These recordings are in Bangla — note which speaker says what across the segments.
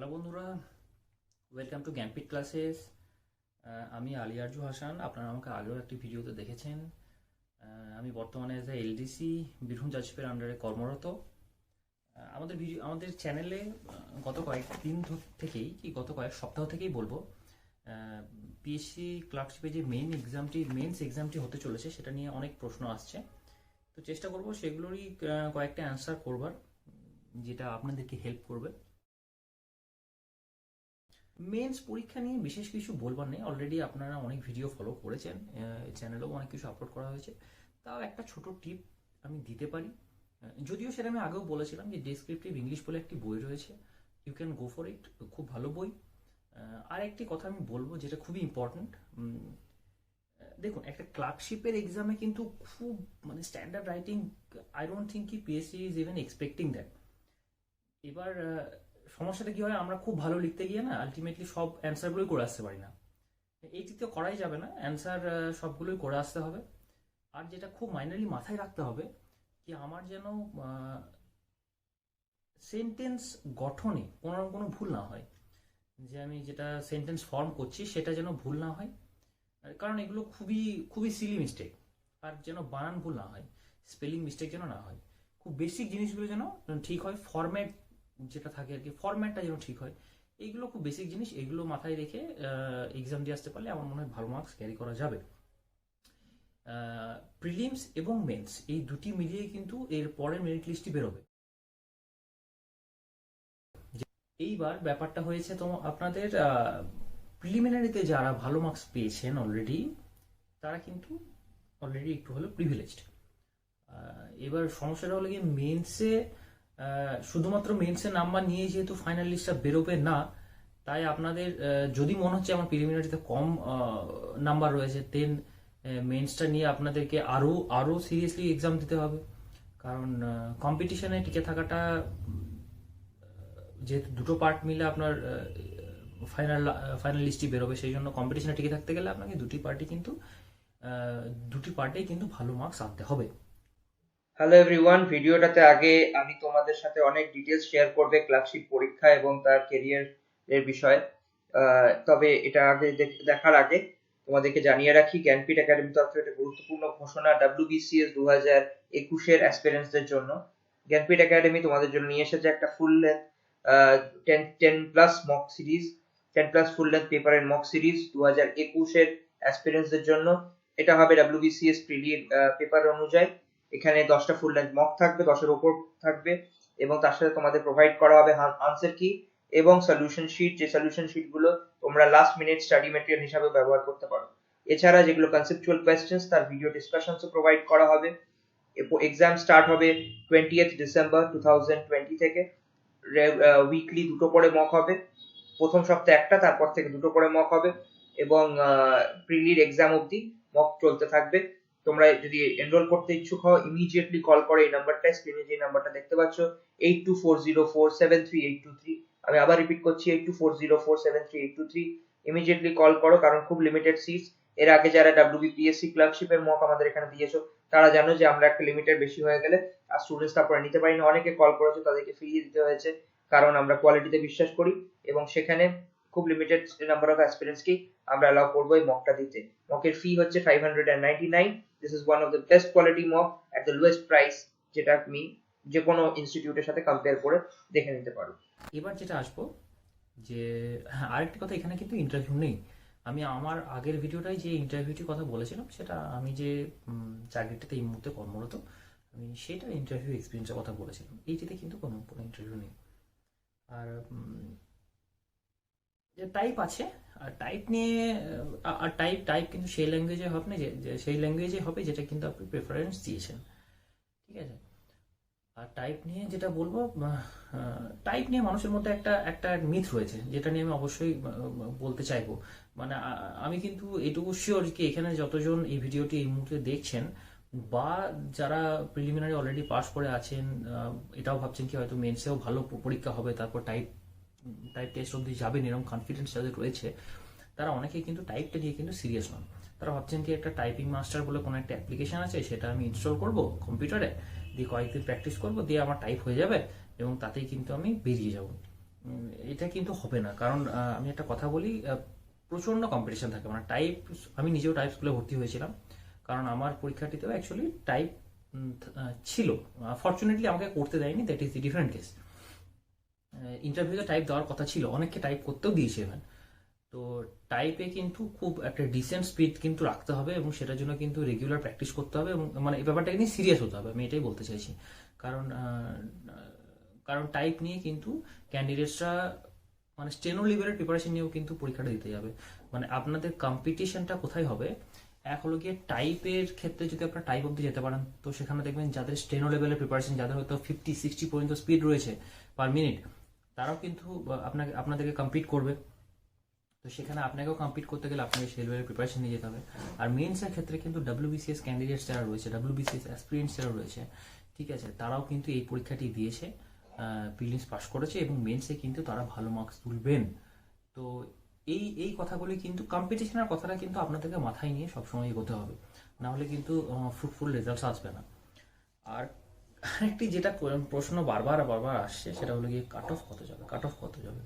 Speaker 1: হ্যালো বন্ধুরা, ওয়েলকাম টু জ্ঞানপীঠ ক্লাসেস। আমি আলী আরজু হাসান। আপনারা আমাকে আগেও একটি ভিডিওতে দেখেছেন। আমি বর্তমানে এজ এ এলডিসি বীরভূম জাজপের আন্ডারে কর্মরত। আমাদের চ্যানেলে গত কয়েকদিন থেকেই গত কয়েক সপ্তাহ থেকেই বলবো, পিএসসি ক্লার্কশিপে যে মেন্স এক্সামটি হতে চলেছে সেটা নিয়ে অনেক প্রশ্ন আসছে। তো চেষ্টা করব সেগুলোরই কয়েকটা অ্যান্সার করবার, যেটা আপনাদেরকে হেল্প করবে। মেন্স পরীক্ষা নিয়ে বিশেষ কিছু বলবার নেই, অলরেডি আপনারা অনেক ভিডিও ফলো করেছেন, চ্যানেলেও অনেক কিছু আপলোড করা হয়েছে। তাও একটা ছোট টিপ আমি দিতে পারি, যদিও সেটা আমি আগেও বলেছিলাম যে ডেসক্রিপটিভ ইংলিশ বলে একটি বই রয়েছে, you can go for it, খুব ভালো বই। আর একটি কথা আমি বলবো যেটা খুবই ইম্পর্ট্যান্ট। দেখুন, একটা ক্লার্কশিপের এক্সামে কিন্তু খুব standard writing, I don't think কি PSC is even expecting that. এবার সমস্যাটা কি হয়, আমরা খুব ভালো লিখতে গিয়ে না আলটিমেটলি সব অ্যান্সারগুলোই করে আসতে পারি না। এইটি তো করাই যাবে না, অ্যান্সার সবগুলোই করে আসতে হবে। আর যেটা খুব মাইনারলি মাথায় রাখতে হবে কি, আমার যেন সেন্টেন্স গঠনে কোনো ভুল না হয়, যে আমি যেটা সেন্টেন্স ফর্ম করছি সেটা যেন ভুল না হয়, কারণ এগুলো খুবই খুবই সিলি মিস্টেক। আর যেন বানান ভুল না হয়, স্পেলিং মিস্টেক যেন না হয়, খুব বেসিক জিনিসগুলো যেন ঠিক হয়, ফরম্যাট যেটা থাকে আর কি, ফরম্যাটটা যেন ঠিক হয়। এইগুলো খুব বেসিক জিনিস, এগুলো মাথায় রেখে এক্সাম দিয়ে আসতে পারলে আমার মনে হয় ভালো মার্কস ক্যারি করা যাবে। প্রিলিমস এবং মেন্স এই দুটি মিলিয়ে কিন্তু এর পরের মেরিট লিস্টটি বেরোবে। এইবার ব্যাপারটা হয়েছে, তো আপনাদের প্রিলিমিনারিতে যারা ভালো মার্কস পেয়েছেন অলরেডি, তারা কিন্তু অলরেডি একটু হলেও প্রিভিলেজড। এবার সমস্যাটা হলো গিয়ে মেন্সে, শুধুমাত্র মেন্সের নাম্বার নিয়ে যেহেতু ফাইনাল লিস্টটা বেরোবে না, তাই আপনাদের যদি মনে হচ্ছে আমার প্রিলিমিনারিতে কম নাম্বার রয়েছে, দেন মেন্সটা নিয়ে আপনাদেরকে আরও সিরিয়াসলি এক্সাম দিতে হবে। কারণ কম্পিটিশনে টিকে থাকাটা, যেহেতু দুটো পার্ট মিলে আপনার ফাইনাল লিস্টই বেরোবে, সেই জন্য কম্পিটিশনে টিকে থাকতে গেলে আপনাকে দুটি পার্টেই কিন্তু ভালো মার্কস আনতে হবে।
Speaker 2: হ্যালো এভরিওয়ান, ভিডিওটাতে আগে আমি তোমাদের সাথে অনেক ডিটেলস শেয়ার করবে ক্লার্কশিপ পরীক্ষা এবং তার কেরিয়ার এর বিষয়ে। তবে এটা আগে দেখার আগে তোমাদেরকে জানিয়ে রাখি, জ্ঞানপীঠ একাডেমি তরফে একটা গুরুত্বপূর্ণ ঘোষণা WBCS 2021-এর অ্যাসপিরেন্টসদের জন্য। জ্ঞানপীঠ একাডেমি তোমাদের জন্য নিয়ে এসেছে একটা full length 10 plus mock series, 10 plus full length পেপারের মক সিরিজ 2021-এর অ্যাসপিরেন্টসদের জন্য। এটা হবে WBCS প্রিলি পেপার অনুযায়ী। এখানে 10টা ফুল লেন্থ মক থাকবে, 10-এর উপর থাকবে, এবং তার সাথে তোমাদের প্রোভাইড করা হবে আনসার কি এবং সলিউশন শিট, যে সলিউশন শিট গুলো তোমরা লাস্ট মিনিট স্টাডি ম্যাটেরিয়াল হিসেবে ব্যবহার করতে পারো। এছাড়া যেগুলো কনসেপচুয়াল কোয়েশ্চেন্স, তার ভিডিও ডিসকাশনসও প্রোভাইড করা হবে। এক্সাম স্টার্ট হবে 20th ডিসেম্বর 2020 থেকে। উইকলি দুটো করে মক হবে, প্রথম সপ্তাহে একটা, তারপর থেকে দুটো করে মক হবে, এবং প্রিলির এক্সাম অবধি মক চলতে থাকবে। তোমরা যদি এনরোল করতে ইচ্ছুক হও, ইমিডিয়েটলি কল করো এই নাম্বারটা, স্ক্রিনে যে নাম্বারটা দেখতে পাচ্ছ, 8240473823। আমি আবার রিপিট করছি, 8240473823। ইমিডিয়েটলি কল করো, কারণ খুব লিমিটেড সিটস। এর আগে যারা WBPSC ক্লার্কশিপের মক আমাদের এখানে দিয়েছো, তারা জানো যে আমরা একটা লিমিটের বেশি হয়ে গেলে আর স্টুডেন্টস তারপরে নিতে পারি না। অনেকে কল করেছো, তাদেরকে ফিরিয়ে দিতে হয়েছে, কারণ আমরা কোয়ালিটিতে বিশ্বাস করি এবং সেখানে খুব লিমিটেড নাম্বার অফ অ্যাসপিরেন্টসকে আমরা অ্যালাউ করবো এই মকটা দিতে। মকের ফি হচ্ছে 599। This is one of the best quality mock at the lowest price, যেটা আপনি যে কোনো ইনস্টিটিউটের সাথে কম্পেয়ার করে দেখে নিতে পারো।
Speaker 1: এবার যেটা আসবো, যে হ্যাঁ, আরেকটি কথা, এখানে কিন্তু ইন্টারভিউ নেই। আমি আমার আগের ভিডিওটাই যে ইন্টারভিউটির কথা বলেছিলাম, সেটা আমি যে চাকরিটাতে এই মুহূর্তে কর্মরত, আমি সেটা ইন্টারভিউ এক্সপিরিয়েন্সের কথা বলেছিলাম। এইটিতে কিন্তু কোনো ইন্টারভিউ নেই। আর যে টাইপ আছে, আর টাইপ নিয়ে, আর টাইপ কিন্তু সেই ল্যাঙ্গুয়েজে হবে না, যে সেই ল্যাঙ্গুয়েজে হবে যেটা কিন্তু আপনি প্রেফারেন্স দিয়েছেন, ঠিক আছে। আর টাইপ নিয়ে যেটা বলবো, টাইপ নিয়ে মানুষের মধ্যে একটা একটা মিথ রয়েছে, যেটা নিয়ে আমি অবশ্যই বলতে চাইবো। আমি কিন্তু এটুকু শিওর কি এখানে যতজন এই ভিডিওটি এই মুহূর্তে দেখছেন, বা যারা প্রিলিমিনারি অলরেডি পাস করে আছেন, এটাও ভাবছেন কি হয়তো মেন্সেও ভালো পরীক্ষা হবে, তারপর টাইপ টেস্ট অব্দি যাবেন, এরকম কনফিডেন্স যাদের রয়েছে, তারা অনেকেই কিন্তু টাইপটা নিয়ে কিন্তু সিরিয়াস নন। তারা ভাবছেন কি একটা টাইপিং মাস্টার বলে কোনো একটা অ্যাপ্লিকেশন আছে, সেটা আমি ইনস্টল করব কম্পিউটারে, দিয়ে কয়েকদিন প্র্যাকটিস করব, দিয়ে আমার টাইপ হয়ে যাবে এবং তাতেই কিন্তু আমি বেরিয়ে যাব। এটা কিন্তু হবে না, কারণ আমি একটা কথা বলি, প্রচণ্ড কম্পিটিশন থাকে, মানে টাইপ, আমি নিজেও টাইপ স্কুলে ভর্তি হয়েছিলাম, কারণ আমার পরীক্ষাটিতেও অ্যাকচুয়ালি টাইপ ছিল। ফর্চুনেটলি আমাকে করতে দেয়নি, that is the different case. ইন্টারভিউতে টাইপ দেওয়ার কথা ছিল, অনেককে টাইপ করতেও দিয়েছে এবার। তো টাইপে কিন্তু খুব একটা ডিসেন্ট স্পিড কিন্তু রাখতে হবে, এবং সেটার জন্য কিন্তু রেগুলার প্র্যাকটিস করতে হবে, এবং মানে এই ব্যাপারটাকে নিয়ে সিরিয়াস হতে হবে, আমি এটাই বলতে চাইছি। কারণ কারণ টাইপ নিয়ে কিন্তু ক্যান্ডিডেটসরা মানে স্টেনো লেভেলের প্রিপারেশন নিয়েও কিন্তু পরীক্ষাটা দিতে যাবে। মানে আপনাদের কম্পিটিশনটা কোথায় হবে, এক হলো গিয়ে টাইপের ক্ষেত্রে যদি আপনারা টাইপ অব্দি যেতে পারেন, তো সেখানে দেখবেন যাদের স্টেনো লেভেলের প্রিপারেশন, যাদের হয়তো 50-60 পর্যন্ত স্পিড রয়েছে পার মিনিট, তারাও কিন্তু আপনাদেরকে কম্পিট করবে। তো সেখানে আপনাকেও কম্পিট করতে গেলে আপনাকে সেই লেভেলের প্রিপারেশন নিয়ে যেতে হবে। আর মেন্সের ক্ষেত্রে কিন্তু WBCS ক্যান্ডিডেটস যারা রয়েছে, WBCS অ্যাসপিরিয়েন্টস যারা রয়েছে, ঠিক আছে, তারাও কিন্তু এই পরীক্ষাটি দিয়েছে, প্রিলিমস পাস করেছে, এবং মেন্সে কিন্তু তারা ভালো মার্কস তুলবেন। তো এই এই কথাগুলি কিন্তু, কম্পিটিশনের কথাটা কিন্তু আপনাদেরকে মাথায় নিয়ে সবসময় এগোতে হবে, না হলে কিন্তু ফ্রুটফুল রেজাল্টস আসবে না। আর আরেকটি যেটা প্রশ্ন বারবার বারবার আসছে, সেটা হলো গিয়ে কাট অফ কত যাবে, কাট অফ কত যাবে।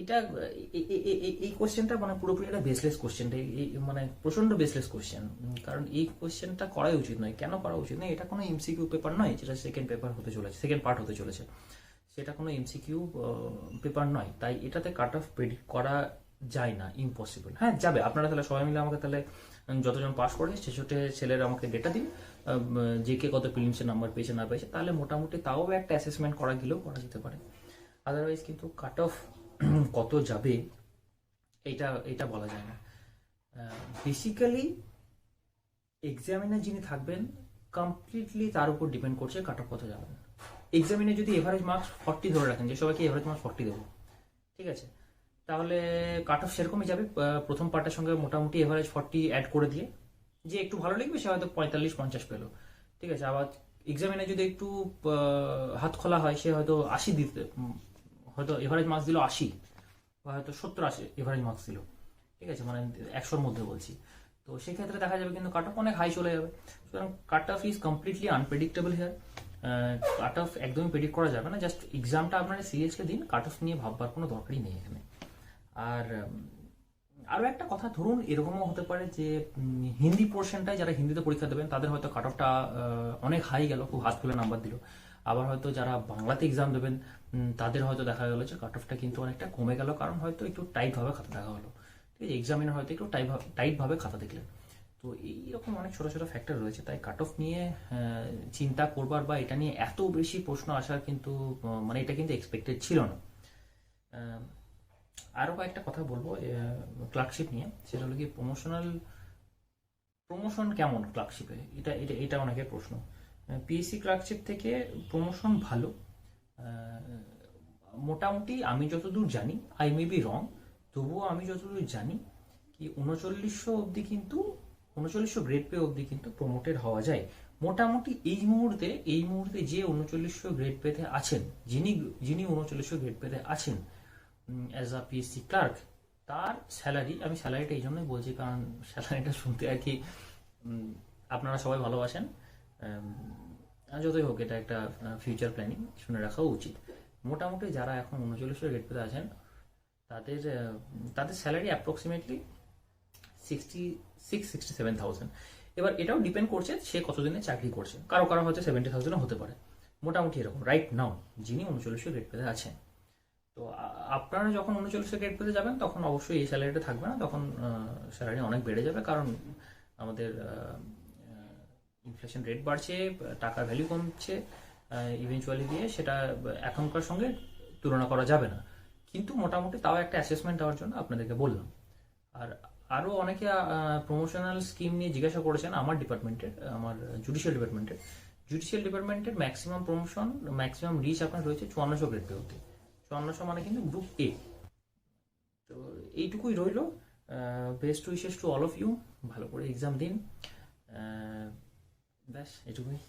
Speaker 1: এটা এই কোশ্চেনটা মানে পুরোপুরি একটা বেসলেস কোশ্চেন, মানে প্রচন্ড বেসলেস কোশ্চেন। কারণ এই কোশ্চেনটা করাই উচিত নয়। কেন করা উচিত নয়? এটা কোনো এমসিকিউ পেপার নয় যেটা সেকেন্ড পেপার হতে চলেছে, সেকেন্ড পার্ট হতে চলেছে, সেটা কোনো এমসিকিউ পেপার নয়। তাই এটাতে কাট অফ প্রেডিক্ট করা যায় না, ইম্পসিবল। হ্যাঁ যাবে, আপনারা তাহলে সবাই মিলে আমাকে তাহলে যতজন পাস করেছে ছেষট্টি ছেলেরা আমাকে ডেটা দিন, যে কে কত প্রিলিমসের নাম্বার পেয়েছে না পেয়েছে, তাহলে মোটামুটি তাও একটা অ্যাসেসমেন্ট করা গেলেও করা যেতে পারে। আদারওয়াইজ কিন্তু কাট অফ কত যাবে এটা এটা বলা যায় না। বেসিক্যালি এক্সামিনে যিনি থাকবেন কমপ্লিটলি তার উপর ডিপেন্ড করছে কাট অফ কত যাবেন। এক্সামিনে যদি এভারেজ মার্কস 40 ধরে রাখেন, যে সবাইকে এভারেজ মার্কস 40 দেবো, ঠিক আছে, তাহলে কাট অফ সেরকমই যাবে। প্রথম পার্টের সঙ্গে মোটামুটি এভারেজ 40 অ্যাড করে দিয়ে, যে একটু ভালো লিখবে সে হয়তো 45-50 পেলো, ঠিক আছে। আবার এক্সামিনে যদি একটু হাত খোলা হয়, সে হয়তো 80 দিতে, হয়তো এভারেজ মার্কস দিল 80, বা হয়তো 70-80 এভারেজ মার্কস দিল, ঠিক আছে, মানে 100-র মধ্যে বলছি। তো সেক্ষেত্রে দেখা যাবে কিন্তু কাট অফ অনেক হাই চলে যাবে। সুতরাং cut off is completely unpredictable here. Cut off একদমই প্রেডিক্ট করা যাবে না। জাস্ট এক্সামটা আপনারা সিরিয়াসলি দিন, কাট অফ নিয়ে ভাববার কোনো দরকারই নেই এখানে। আর আরও একটা কথা, ধরুন এরকমও হতে পারে যে হিন্দি পোর্শনটায় যারা হিন্দিতে পরীক্ষা দেবেন তাদের হয়তো কাট অফটা অনেক হাই গেল, খুব হাত খুলে নাম্বার দিল। আবার হয়তো যারা বাংলাতে এক্সাম দেবেন তাদের হয়তো দেখা গেলো যে কাট অফটা কিন্তু অনেকটা কমে গেল, কারণ হয়তো একটু টাইটভাবে খাতা দেখা হলো, ঠিক আছে, এক্সামিনার হয়তো একটু টাইটভাবে খাতা দেখলেন। তো এইরকম অনেক ছোটো ছোটো ফ্যাক্টর রয়েছে, তাই কাট অফ নিয়ে চিন্তা করবার বা এটা নিয়ে এত বেশি প্রশ্ন আসার কিন্তু মানে এটা কিন্তু এক্সপেক্টেড ছিল না। আরও কয়েকটা কথা বলবো ক্লার্কশিপ নিয়ে, সেটা হলো কি প্রমোশন কেমন ক্লার্কশিপে, এটা এটা এটা অনেকের প্রশ্ন। পিএসসি ক্লার্কশিপ থেকে প্রমোশন ভালো, মোটামুটি আমি যতদূর জানি, আই মে বি রং, তবুও আমি যতদূর জানি কি 3900 অবধি কিন্তু 3900 গ্রেড পে অবধি কিন্তু প্রমোটেড হওয়া যায় মোটামুটি। এই মুহূর্তে যে 3900 গ্রেড পেতে আছেন, যিনি 3900 গ্রেড পেতে আছেন অ্যাজ আ পিএসসি ক্লার্ক, তার স্যালারি, আমি স্যালারিটা এই জন্যই বলছি কারণ স্যালারিটা শুনতে আর কি আপনারা সবাই ভালোবাসেন, যতই হোক এটা একটা ফিউচার প্ল্যানিং, শুনে রাখা উচিত। মোটামুটি যারা এখন 3900 গ্রেড পেতে আছেন তাদের স্যালারি অ্যাপ্রক্সিমেটলি 66-67,000। এবার এটাও ডিপেন্ড করছে সে কতদিনে চাকরি করছে, কারো কারো হয়তো 70,000 হতে পারে, মোটামুটি এরকম রাইট নাও যিনি 3900 গ্রেড পেতে আছেন। তো আপনারা যখন 3900 গ্রেড পেতে যাবেন তখন অবশ্যই এই স্যালারিটা থাকবে না, তখন স্যালারি অনেক বেড়ে যাবে, কারণ আমাদের ইনফ্লেশন রেট বাড়ছে, টাকার ভ্যালু কমছে, ইভেনচুয়ালি দিয়ে সেটা এখনকার সঙ্গে তুলনা করা যাবে না। কিন্তু মোটামুটি তাও একটা অ্যাসেসমেন্ট দেওয়ার জন্য আপনাদেরকে বললাম। আর আরও অনেকে প্রমোশনাল স্কিম নিয়ে জিজ্ঞাসা করেছেন আমার ডিপার্টমেন্টের, আমার জুডিশিয়াল ডিপার্টমেন্টের ম্যাক্সিমাম প্রমোশন, ম্যাক্সিমাম রিচ আপনার রয়েছে 5400 গ্রেড পে অবধি। 5400 মানে কিন্তু গ্রুপ এ। তো এইটুকুই রইল। Best wishes to all of you, ভালো করে এক্সাম দিন, ব্যাস এটুকুই।